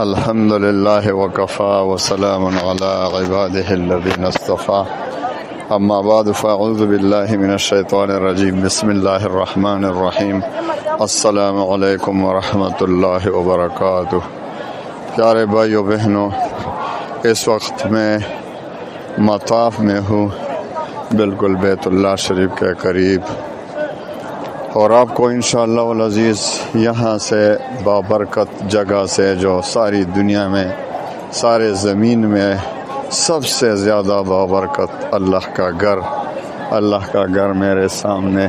الحمد للہ وکفا وسلام علی عبادہ الذین اصطفیٰ اما بعد فاعوذ باللہ من الشیطان الرجیم بسم اللہ الرحمن الرحیم السلام علیکم ورحمۃ اللہ وبرکاتہ۔ پیارے بھائیو بہنوں، اس وقت میں مطاف میں ہوں، بالکل بیت اللہ شریف کے قریب، اور آپ کو انشاءاللہ العزیز یہاں سے بابرکت جگہ سے جو ساری دنیا میں، سارے زمین میں سب سے زیادہ بابرکت اللہ کا گھر میرے سامنے،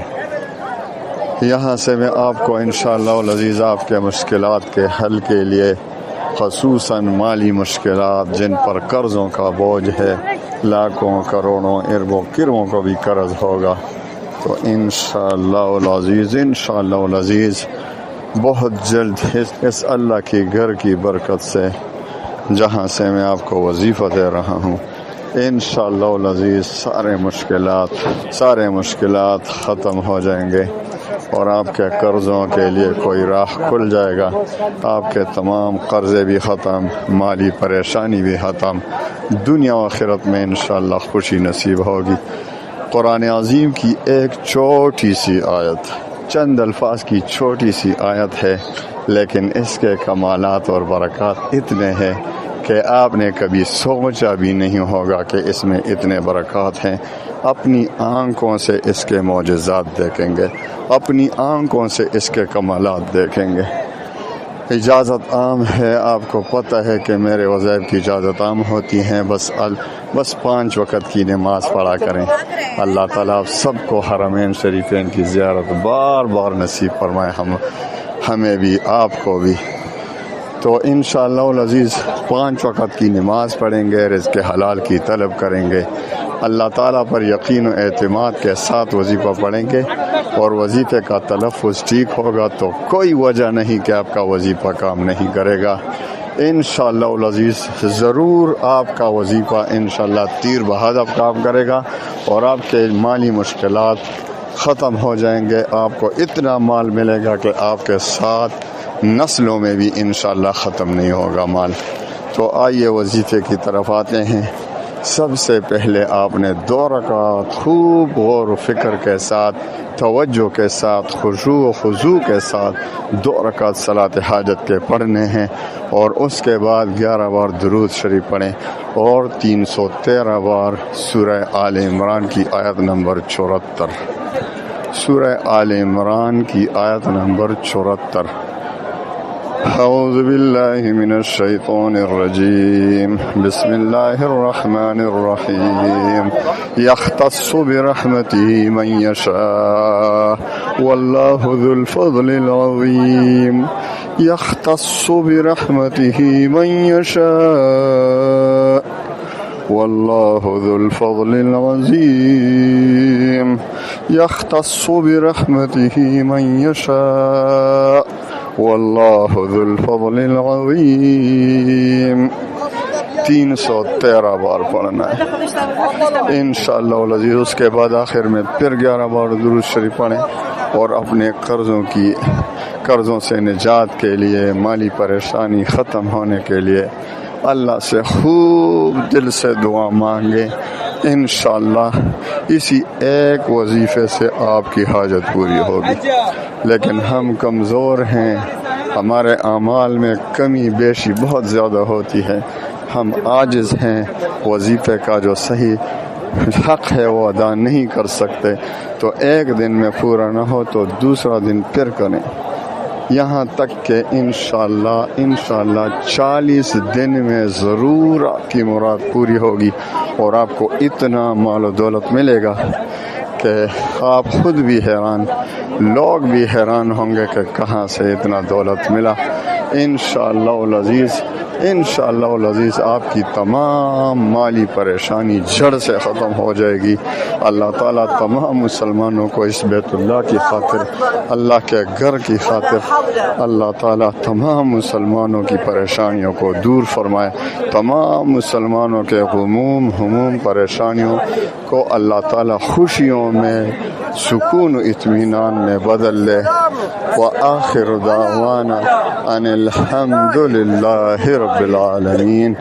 یہاں سے میں آپ کو انشاءاللہ العزیز آپ کے مشکلات کے حل کے لیے، خصوصاً مالی مشکلات جن پر قرضوں کا بوجھ ہے، لاکھوں کروڑوں اربوں کربوں کو بھی قرض ہوگا، تو انشاءاللہ العزیز بہت جلد اس اللہ کی گھر کی برکت سے، جہاں سے میں آپ کو وظیفہ دے رہا ہوں، انشاءاللہ العزیز سارے مشکلات ختم ہو جائیں گے، اور آپ کے قرضوں کے لیے کوئی راہ کھل جائے گا، آپ کے تمام قرضے بھی ختم، مالی پریشانی بھی ختم، دنیا و آخرت میں انشاءاللہ خوشی نصیب ہوگی۔ قرآن عظیم کی ایک چھوٹی سی آیت، چند الفاظ کی چھوٹی سی آیت ہے، لیکن اس کے کمالات اور برکات اتنے ہیں کہ آپ نے کبھی سوچا بھی نہیں ہوگا کہ اس میں اتنے برکات ہیں۔ اپنی آنکھوں سے اس کے معجزات دیکھیں گے، اپنی آنکھوں سے اس کے کمالات دیکھیں گے۔ اجازت عام ہے، آپ کو پتہ ہے کہ میرے وظائف کی اجازت عام ہوتی ہیں، بس 5 وقت کی نماز پڑھا کریں۔ اللہ تعالیٰ آپ سب کو حرمین شریفین کی زیارت بار بار نصیب فرمائے، ہمیں بھی آپ کو بھی۔ تو انشاءاللہ العزیز 5 وقت کی نماز پڑھیں گے، رزق حلال کی طلب کریں گے، اللہ تعالیٰ پر یقین و اعتماد کے ساتھ وظیفہ پڑھیں گے، اور وظیفے کا تلفظ ٹھیک ہوگا تو کوئی وجہ نہیں کہ آپ کا وظیفہ کام نہیں کرے گا۔ انشاءاللہ العزیز ضرور آپ کا وظیفہ انشاءاللہ تیر بہادر کام کرے گا، اور آپ کے مالی مشکلات ختم ہو جائیں گے، آپ کو اتنا مال ملے گا کہ آپ کے ساتھ نسلوں میں بھی انشاءاللہ ختم نہیں ہوگا مال۔ تو آئیے وظیفے کی طرف آتے ہیں۔ سب سے پہلے آپ نے 2 رکعت خوب غور و فکر کے ساتھ، توجہ کے ساتھ، خشوع و خضوع کے ساتھ 2 رکعت صلاۃ حاجت کے پڑھنے ہیں، اور اس کے بعد 11 بار درود شریف پڑھیں، اور 313 بار سورہ آل عمران کی آیت نمبر 74، سورہ آل عمران کی آیت نمبر 74۔ اعوذ باللہ من الشیطان الرجیم، بسم اللہ الرحمن الرحیم، یختص برحمتہ من یشاء واللہ ذو الفضل العظیم، یختص برحمتہ من یشاء واللہ ذو الفضل العظیم، یختص برحمتہ من یشاء واللہ ذو الفضل العظیم، 313 بار پڑھنا ہے انشاءاللہ العزیز۔ اس کے بعد آخر میں پھر 11 بار درود شریف پڑھیں، اور اپنے قرضوں سے نجات کے لیے، مالی پریشانی ختم ہونے کے لیے اللہ سے خوب دل سے دعا مانگیں، انشاءاللہ اسی ایک وظیفے سے آپ کی حاجت پوری ہوگی۔ لیکن ہم کمزور ہیں، ہمارے اعمال میں کمی بیشی بہت زیادہ ہوتی ہے، ہم عاجز ہیں، وظیفے کا جو صحیح حق ہے وہ ادا نہیں کر سکتے، تو ایک دن میں پورا نہ ہو تو دوسرا دن پھر کریں، یہاں تک کہ انشاءاللہ 40 دن میں ضرور آپ کی مراد پوری ہوگی، اور آپ کو اتنا مال و دولت ملے گا کہ آپ خود بھی حیران، لوگ بھی حیران ہوں گے کہ کہاں سے اتنا دولت ملا۔ انشاءاللہ العزیز آپ کی تمام مالی پریشانی جڑ سے ختم ہو جائے گی۔ اللہ تعالیٰ تمام مسلمانوں کو اس بیت اللہ کی خاطر، اللہ کے گھر کی خاطر، اللہ تعالیٰ تمام مسلمانوں کی پریشانیوں کو دور فرمائے، تمام مسلمانوں کے غموم پریشانیوں کو اللہ تعالیٰ خوشیوں میں سکون و اطمینان میں بدل لے. وآخر دعوانا ان الحمد للہ رب العالمین.